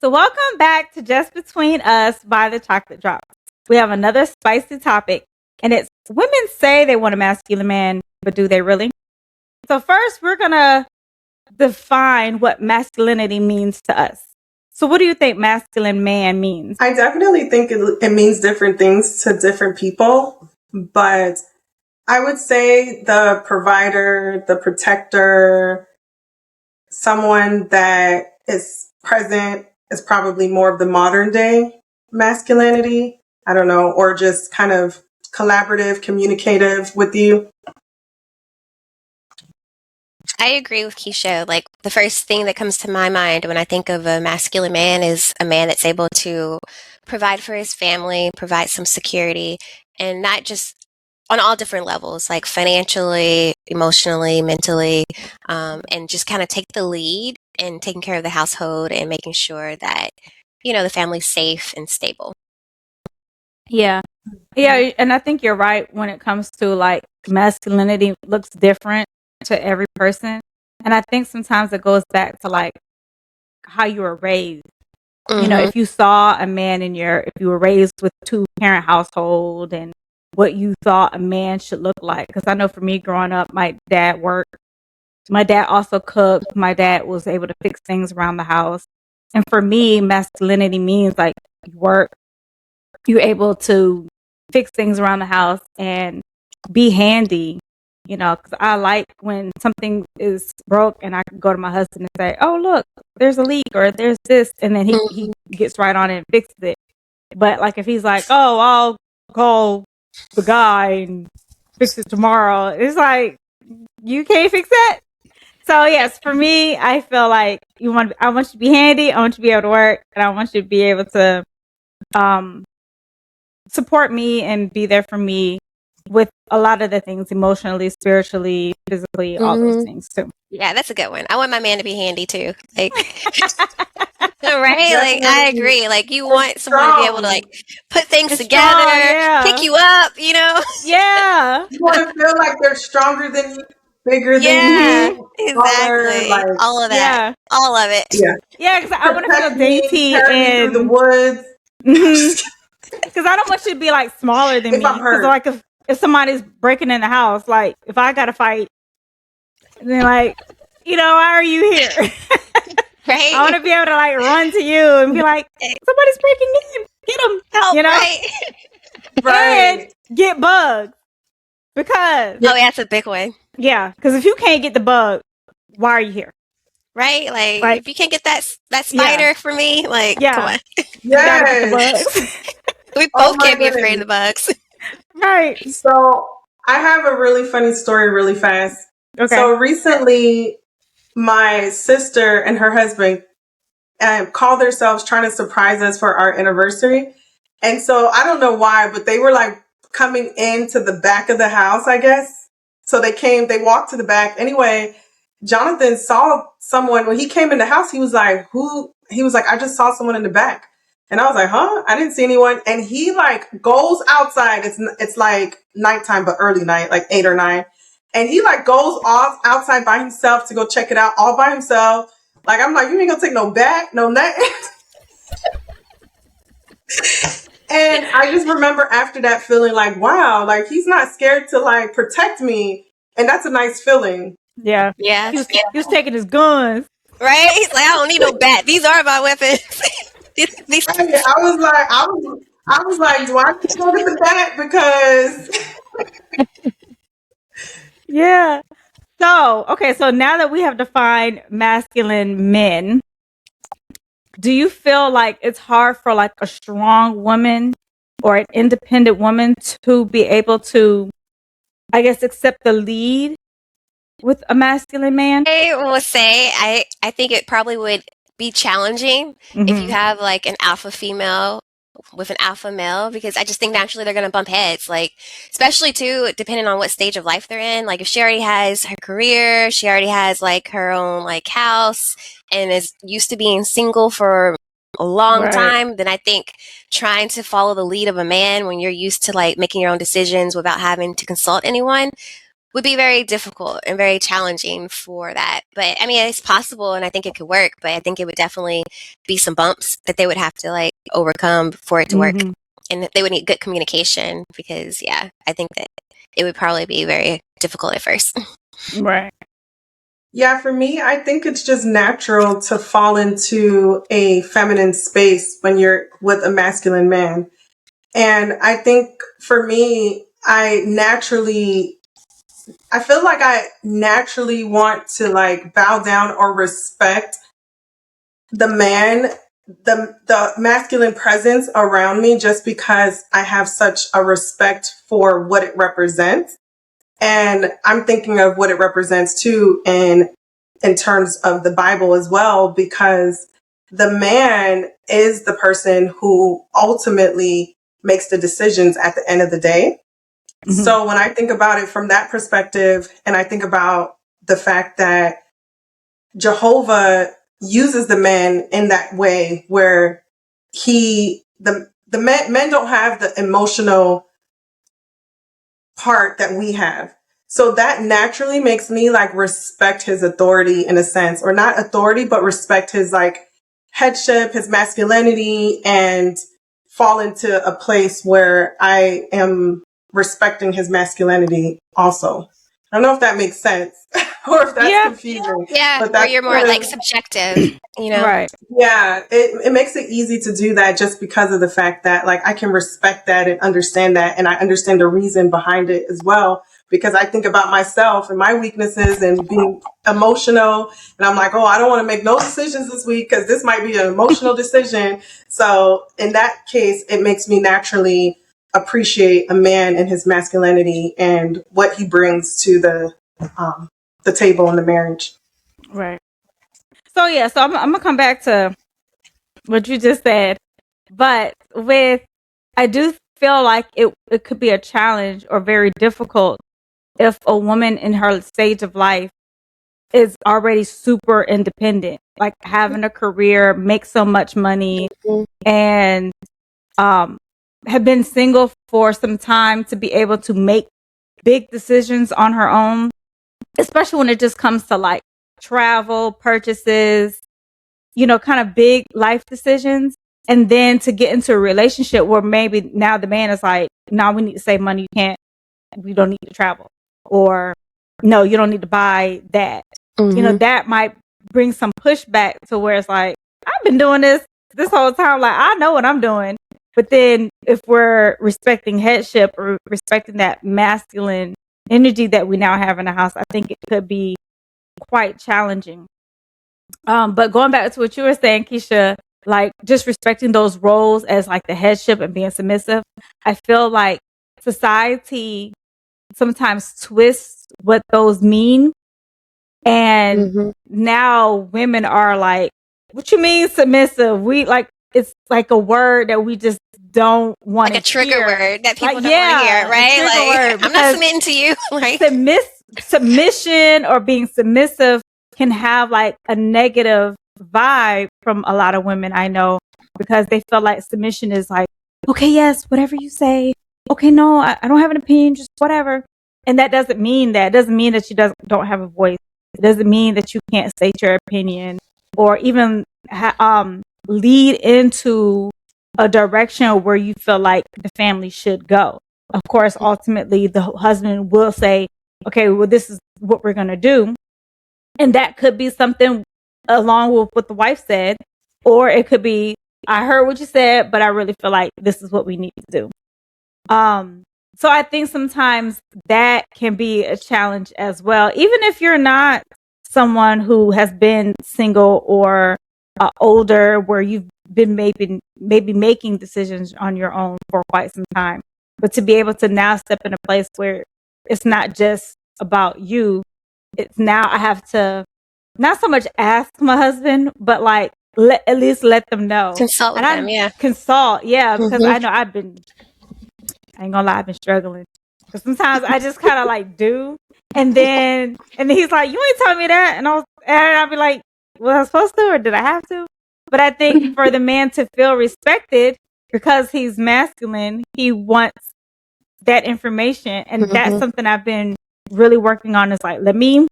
So, welcome back to Just Between Us by the Chocolate Drops. We have another spicy topic, and it's women say they want a masculine man, but do they really? So, first, we're going to define what masculinity means to us. So, what do you think masculine man means? I definitely think it means different things to different people, but I would say the provider, the protector, someone that is present is probably more of the modern day masculinity. I don't know, or just kind of collaborative, communicative with you. I agree with Keisha. Like, the first thing that comes to my mind when I think of a masculine man is a man that's able to provide for his family, provide some security, and not just on all different levels, like financially, emotionally, mentally, and just kind of take the lead in taking care of the household and making sure that, the family's safe and stable. Yeah. Yeah. And I think you're right when it comes to like masculinity looks different to every person. And I think sometimes it goes back to like how you were raised. You know, if you saw a man if you were raised with a 2-parent household and what you thought a man should look like. Because I know for me growing up, my dad worked. My dad also cooked. My dad was able to fix things around the house. And for me, masculinity means like you work, you're able to fix things around the house and be handy. You know, because I like when something is broke and I can go to my husband and say, "Oh, look, there's a leak or there's this," and then he gets right on it and fixes it. But like if he's like, "Oh, I'll call the guy and fix it tomorrow," it's like you can't fix that. So yes, for me, I feel like I want you to be handy, I want you to be able to work, and I want you to be able to support me and be there for me with a lot of the things emotionally, spiritually, physically, all those things too. Yeah, that's a good one. I want my man to be handy too. Like, right? Like, I agree. Like, you want someone to be able to like put things together, pick you up, Yeah. You want to feel like they're stronger than you, bigger than you. Exactly. Like, all of that. Yeah. All of it. Yeah. Yeah, because I want to feel dainty and through the woods. Because I don't want you to be like smaller than me. Because like if somebody's breaking in the house, like if I got to fight, then like, why are you here? Right. I want to be able to like run to you and be like, somebody's breaking in, get them, help, right? And get bugs because that's a big one. Yeah, because if you can't get the bug, why are you here? Right? Like if you can't get that spider for me, like come on. You gotta get the bugs. We both can't be afraid of the bugs. Right. So I have a really funny story really fast. Okay. So recently my sister and her husband called themselves trying to surprise us for our anniversary. And so I don't know why, but they were like coming into the back of the house, I guess. So they walked to the back. Anyway, Jonathan saw someone when he came in the house. He was like, I just saw someone in the back. And I was like, huh? I didn't see anyone. And he like goes outside. It's like nighttime, but early night, like 8 or 9. And he like goes off outside by himself to go check it out all by himself. Like, I'm like, you ain't gonna take no back, no nothing. And I just remember after that feeling like, wow, like he's not scared to like protect me. And that's a nice feling. Yeah. Yeah. He was taking his guns. Right? He's like, I don't need no bat. These are my weapons. I was like, do I need to go get the bat? Because yeah. So, okay, so now that we have defined masculine men, do you feel like it's hard for like a strong woman or an independent woman to be able to, I guess, accept the lead with a masculine man? I will say, I think it probably would be challenging if you have like an alpha female with an alpha male, because I just think naturally they're going to bump heads, like, especially too, depending on what stage of life they're in. Like if she already has her career, she already has like her own like house and is used to being single for a long time, then I think trying to follow the lead of a man when you're used to like making your own decisions without having to consult anyone would be very difficult and very challenging for that. But I mean, it's possible and I think it could work, but I think it would definitely be some bumps that they would have to like overcome for it to work. Mhm. And they would need good communication because, yeah, I think that it would probably be very difficult at first. Right. Yeah, for me, I think it's just natural to fall into a feminine space when you're with a masculine man. And I think for me, I feel like I naturally want to like bow down or respect the man, the masculine presence around me just because I have such a respect for what it represents. And I'm thinking of what it represents too in terms of the Bible as well, because the man is the person who ultimately makes the decisions at the end of the day. Mhm. So when I think about it from that perspective, and I think about the fact that Jehovah uses the man in that way where men don't have the emotional part that we have. So that naturally makes me like respect his authority in a sense, or not authority, but respect his like headship, his masculinity, and fall into a place where I am respecting his masculinity also. I don't know if that makes sense or if that's Yeah. confusing. Yeah, But or that's you're more kind of- like subjective, you know? Right. yeah, it makes it easy to do that just because of the fact that like I can respect that and understand that, and I understand the reason behind it as well, because I think about myself and my weaknesses and being emotional, and I'm like, oh, I don't want to make no decisions this week because this might be an emotional decision. So in that case, it makes me naturally appreciate a man and his masculinity and what he brings to the table in the marriage. Right. So yeah, so I'm gonna come back to what you just said, but I do feel like it could be a challenge or very difficult if a woman in her stage of life is already super independent, like having a career, make so much money, and have been single for some time to be able to make big decisions on her own, especially when it just comes to like travel, purchases, kind of big life decisions. And then to get into a relationship where maybe now the man is like, no, we need to save money. We don't need to travel. Or no, you don't need to buy that. Mhm. That might bring some pushback to where it's like, I've been doing this whole time. Like, I know what I'm doing. But then if we're respecting headship or respecting that masculine energy that we now have in the house, I think it could be quite challenging. But going back to what you were saying, Keisha, like just respecting those roles as like the headship and being submissive, I feel like society sometimes twists what those mean. And Mhm. now women are like, what you mean submissive? We like, it's like a word that we just don't want Like to a trigger hear. word that people Like, don't want to yeah, hear, a right? trigger Like, word, I'm not because submitting to you. Like, submission or being submissive can have like a negative vibe from a lot of women I know, because they feel like submission is like, okay, yes, whatever you say. Okay, no, I don't have an opinion, just whatever. And that doesn't mean that. It doesn't mean that you don't have a voice. It doesn't mean that you can't state your opinion or even lead into a direction where you feel like the family should go. Of course, ultimately, the husband will say, okay, well, this is what we're going to do. And that could be something along with what the wife said, or it could be, I heard what you said, but I really feel like this is what we need to do. So I think sometimes that can be a challenge as well, even if you're not someone who has been single or older, where you've been maybe making decisions on your own for quite some time. But to be able to now step in a place where it's not just about you, it's now I have to not so much ask my husband, but like at least let them know. consult with them, yeah. Consult, yeah, because Mhm. I know I ain't gonna lie, I've been struggling. Because sometimes I just kind of like do, and then he's like, "You ain't tell me that," and I'll be like, "Was I supposed to, or did I have to?" But I think for the man to feel respected because he's masculine, he wants that information, and that's Mhm. something I've been really working on is like, let me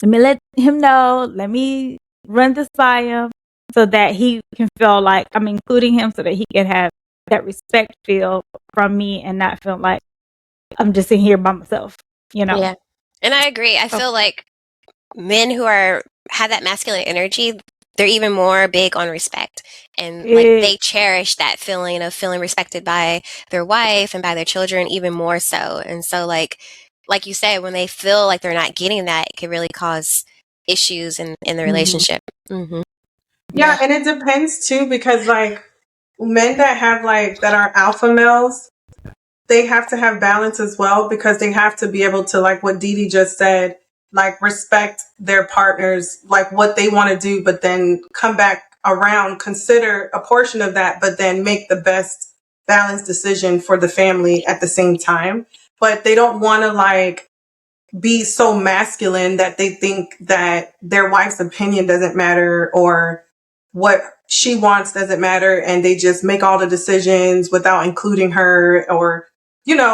let him know, let me run this by him so that he can feel like I'm including him so that he can have that respect feel from me and not feel like I'm just in here by myself, you know? Yeah. And I agree. I feel like men who have that masculine energy, they're even more big on respect, and like they cherish that feeling of feeling respected by their wife and by their children even more so. And so like you said, when they feel like they're not getting that, it can really cause issues in the relationship. Mm-hmm. Yeah, and it depends too, because like men that have like that are alpha males, they have to have balance as well, because they have to be able to, like what Dee Dee just said, like respect their partners, like what they want to do, but then come back around, consider a portion of that, but then make the best balanced decision for the family at the same time. But they don't want to like be so masculine that they think that their wife's opinion doesn't matter or what she wants doesn't matter, and they just make all the decisions without including her, or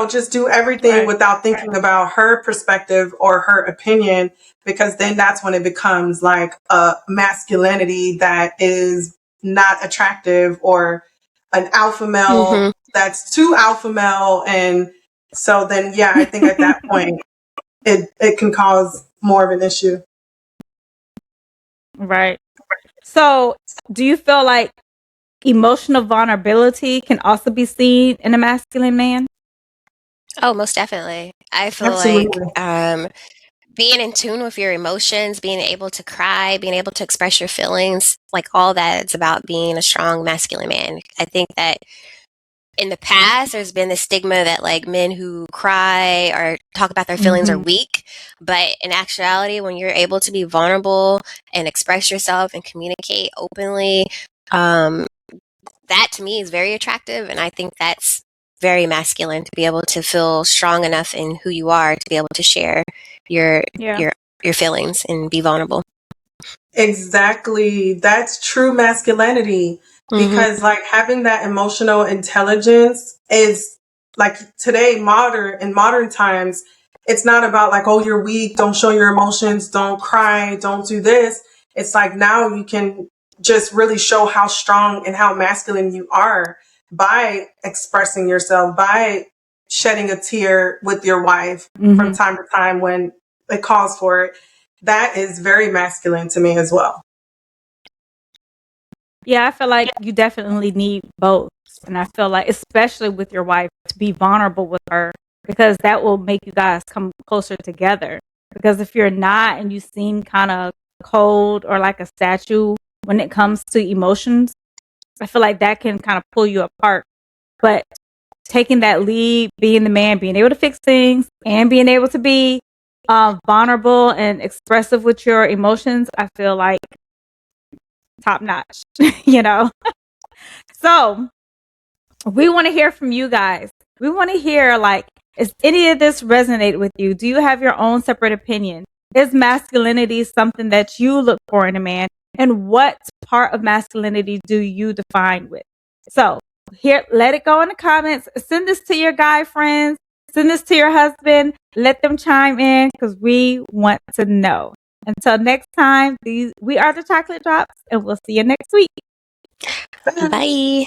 just do everything without thinking about her perspective or her opinion, because then that's when it becomes like a masculinity that is not attractive, or an alpha male that's too alpha male. And so then, yeah, I think at that point, it can cause more of an issue. Right. So, do you feel like emotional vulnerability can also be seen in a masculine man? Oh, most definitely. I feel Absolutely. like being in tune with your emotions, being able to cry, being able to express your feelings, like all that, it's about being a strong masculine man. I think that in the past, there's been this stigma that like men who cry or talk about their feelings are weak. But in actuality, when you're able to be vulnerable and express yourself and communicate openly, that to me is very attractive. And I think that's very masculine, to be able to feel strong enough in who you are to be able to share your Yeah. your feelings and be vulnerable. Exactly. That's true masculinity, because like having that emotional intelligence is like today, in modern times, it's not about like, oh, you're weak, don't show your emotions, don't cry, don't do this. It's like now you can just really show how strong and how masculine you are by expressing yourself, by shedding a tear with your wife from time to time when it calls for it. That is very masculine to me as well. Yeah, I feel like you definitely need both. And I feel like, especially with your wife, to be vulnerable with her, because that will make you guys come closer together. Because if you're not and you seem kind of cold or like a statue when it comes to emotions, I feel like that can kind of pull you apart. But taking that lead, being the man, being able to fix things, and being able to be vulnerable and expressive with your emotions, I feel like top notch, you know? So we want to hear from you guys. We want to hear, like, is any of this resonate with you? Do you have your own separate opinion? Is masculinity something that you look for in a man? And what part of masculinity do you define with? So here, let it go in the comments. Send this to your guy friends. Send this to your husband. Let them chime in, because we want to know. Until next time, we are the Chocolate Drops, and we'll see you next week. Bye.